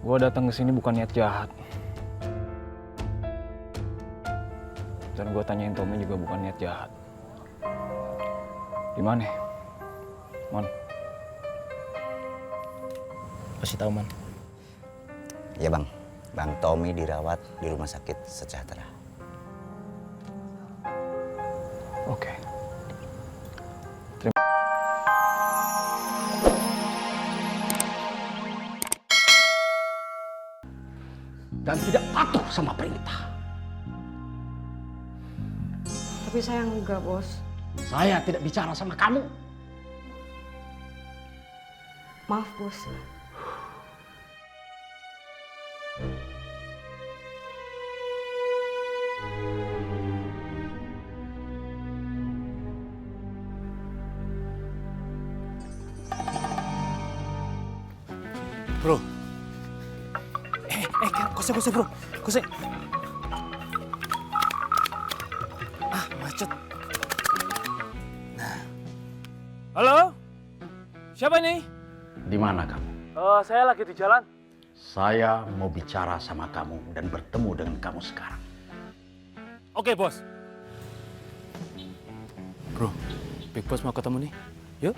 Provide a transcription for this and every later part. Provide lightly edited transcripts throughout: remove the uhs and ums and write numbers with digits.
Gua datang ke sini bukan niat jahat. Dan gua tanyain Tommy juga bukan niat jahat. Di mana? Mon. Kasih tahu, Man. Ya bang, Bang Tommy dirawat di rumah sakit Sejahtera. Oke. Dan tidak patuh sama perintah. Tapi saya enggak, Bos. Saya tidak bicara sama kamu. Maaf, Bos. Bro. Kose bro. Kose. Macet. Halo? Siapa ini? Di mana kamu? Saya lagi di jalan. Saya mau bicara sama kamu dan bertemu dengan kamu sekarang. Oke, Bos. Bro, Big Boss mau ketemu nih. Yuk.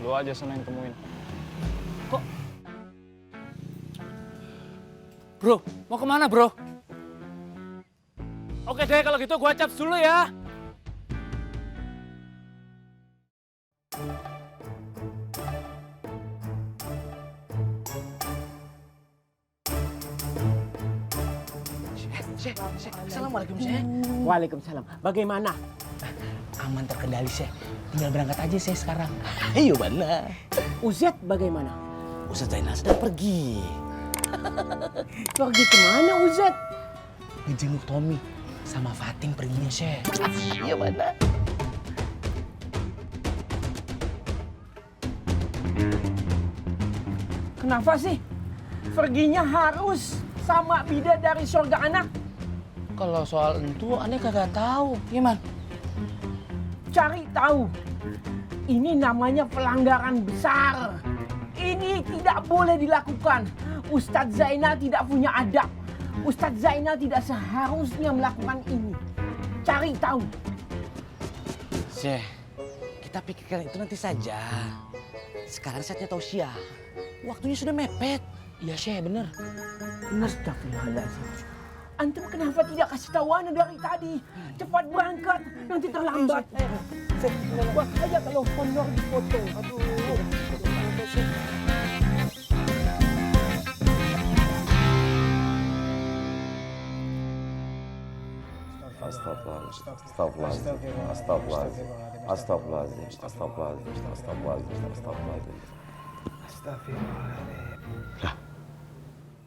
Lu aja sana yang temuin. Kok? Bro, mau kemana bro? Oke deh, kalau gitu gua caps dulu ya. Assalamualaikum, Syekh. Waalaikumsalam. Bagaimana? Aman terkendali, Syekh. Tinggal berangkat aja, Syekh, sekarang. Ayo, mana? Uzet bagaimana? Ustaz Zainal sedang pergi. Pergi kemana Uzet? Ngejenguk Tommy. Sama Fatin perginya, Syekh. Iya, mana? Kenapa sih? Perginya harus sama bidadari surga anak. Kalau soal itu, aneh kagak tahu. Gimana? Cari tahu. Ini namanya pelanggaran besar. Ini tidak boleh dilakukan. Ustadz Zainal tidak punya adab. Ustadz Zainal tidak seharusnya melakukan ini. Cari tahu. Syekh, kita pikirkan itu nanti saja. Sekarang saatnya tausiah. Waktunya sudah mepet. Iya, Syekh, bener. Astagfirullahaladzim. Antum kenapa tidak kasih tahu ana dari tadi? Cepat berangkat, nanti terlambat. Bahaya kalau honor dipoto. Aduh. Lah,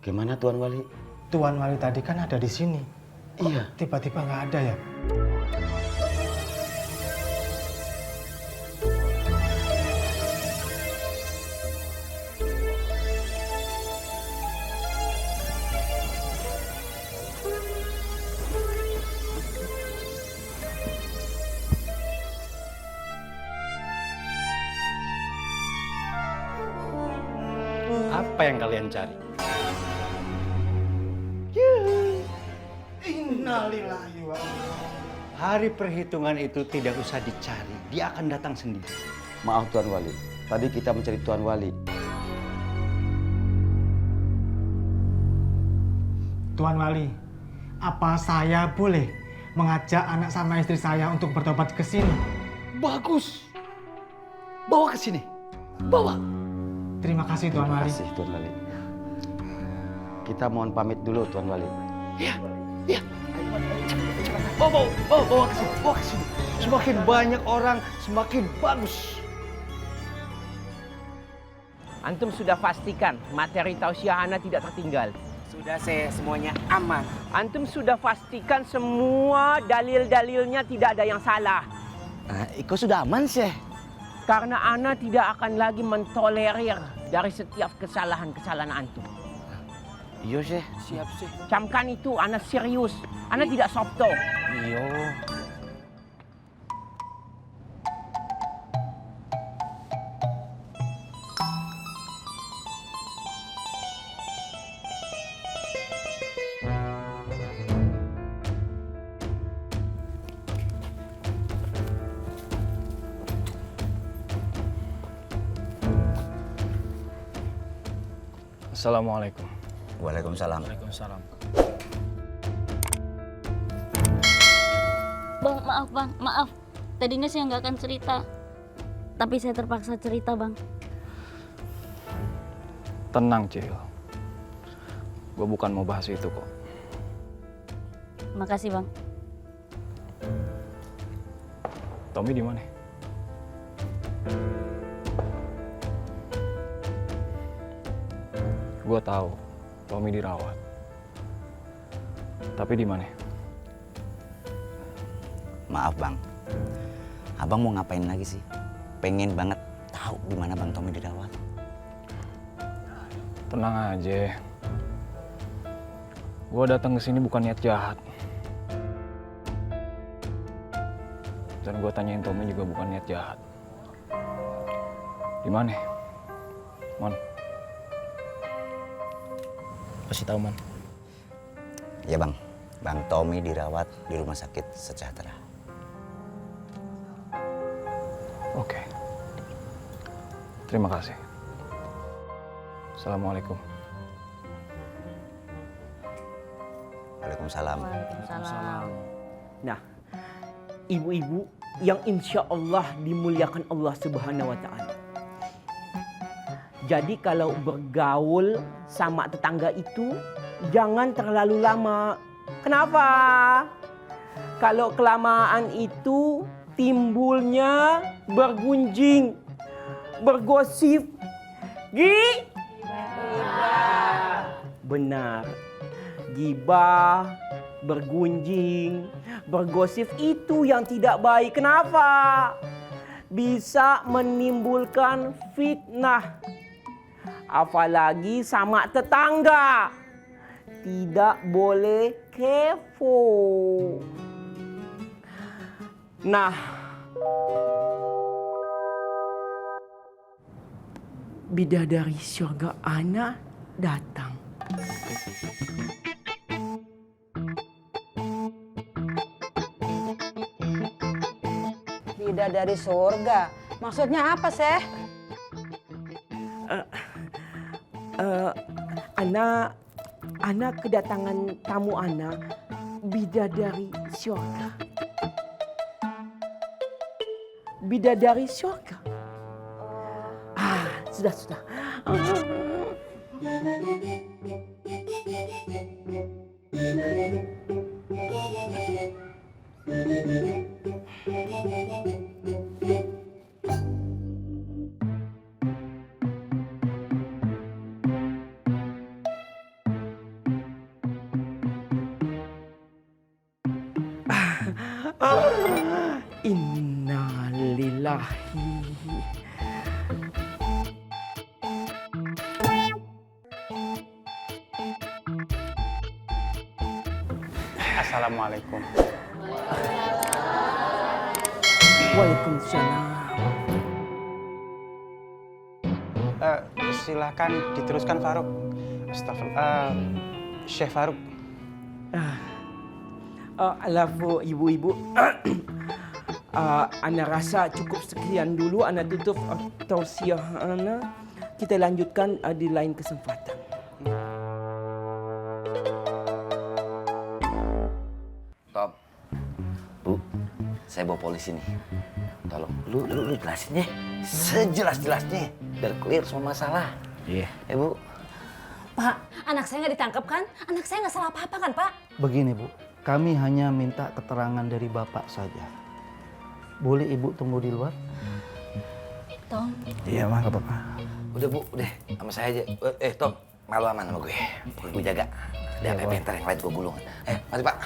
gimana Tuan Wali? Tuan Wali tadi kan ada di sini. Iya. Tiba-tiba nggak ada ya? Apa yang kalian cari? Innalillahi wa Hari perhitungan itu tidak usah dicari, dia akan datang sendiri. Maaf Tuan Wali, tadi kita mencari Tuan Wali. Tuan Wali, apa saya boleh mengajak anak sama istri saya untuk bertobat ke sini? Bagus. Bawa ke sini. Bawa. Terima kasih Tuan Terima Wali. kasih Tuan Wali. Kita mohon pamit dulu Tuan Wali. Iya, iya. Bawa ke sini, bawa ke sini. Semakin banyak orang, semakin bagus. Antum sudah pastikan materi tausiah ana tidak tertinggal. Sudah, Syekh, semuanya aman. Antum sudah pastikan semua dalil-dalilnya tidak ada yang salah. Iko sudah aman, Syekh. Karena ana tidak akan lagi mentolerir dari setiap kesalahan-kesalahan antum. Iya, Syekh. Siap, Syekh. Camkan itu, ana serius. Ana tidak softo. Iya. Assalamualaikum. Waalaikumsalam. Waalaikumsalam. Bang, maaf bang, maaf. Tadinya saya nggak akan cerita. Tapi saya terpaksa cerita bang. Tenang, Cil. Gue bukan mau bahas itu kok. Makasih bang. Tommy di mana? Gue tahu Tommy dirawat. Tapi di mana? Maaf bang, abang mau ngapain lagi sih? Pengen banget tahu di mana bang Tommy dirawat. Tenang aja. Gue datang ke sini bukan niat jahat. Dan gue tanyain Tommy juga bukan niat jahat. Di mana? Mon. Kasih tahu man. Ya bang, bang Tommy dirawat di rumah sakit Sejahtera. Oke. Terima kasih. Assalamualaikum. Waalaikumsalam. Waalaikumsalam. Nah, ibu-ibu yang insya Allah dimuliakan Allah Subhanahu wa Ta'ala. Jadi kalau bergaul sama tetangga itu jangan terlalu lama. Kenapa? Kalau kelamaan itu timbulnya bergunjing, bergosip. Benar. Gibah, bergunjing, bergosip itu yang tidak baik. Kenapa? Bisa menimbulkan fitnah. Apalagi sama tetangga. Tidak boleh kepo. Nah, bidadari surga ana datang. Bidadari surga. Maksudnya apa, Seh? Ana kedatangan tamu ana bidadari surga. Bidadari surga. Sudah. Innalillahi. Assalamualaikum. Waalaikumsalam. Silakan diteruskan Faruk. Astagfirullah. Syekh Faruk. Alafu ibu-ibu, ana rasa cukup sekian dulu. Ana tutup tausiah ana. Kita lanjutkan di lain kesempatan. Tom, Bu, saya bawa polisi nih. Tolong, lu jelasin ya, sejelas-jelasnya, biar clear semua masalah. Iya. Bu. Pak, anak saya nggak ditangkap kan? Anak saya nggak salah apa-apa kan, Pak? Begini Bu, kami hanya minta keterangan dari Bapak saja. Boleh Ibu tunggu di luar? Tom. Iya mah, gak apa-apa. Udah Bu, udah sama saya aja. Tom, malu aman sama gue. Pokoknya gue jaga. Ada apa ntar yang lain gue gulung. Mari Pak.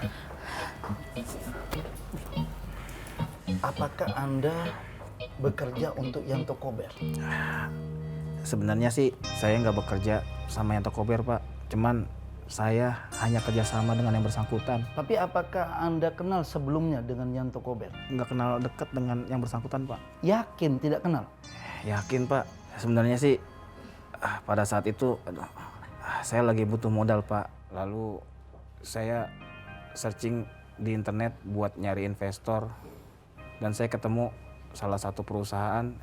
Apakah Anda bekerja untuk Yanto Kober? Sebenarnya sih saya nggak bekerja sama Yanto Kober, Pak. Cuman saya hanya kerjasama dengan yang bersangkutan. Tapi apakah Anda kenal sebelumnya dengan Yanto Kober? Nggak kenal dekat dengan yang bersangkutan, Pak. Yakin tidak kenal? Yakin, Pak. Sebenarnya sih pada saat itu saya lagi butuh modal, Pak. Lalu saya searching di internet buat nyari investor. Dan saya ketemu salah satu perusahaan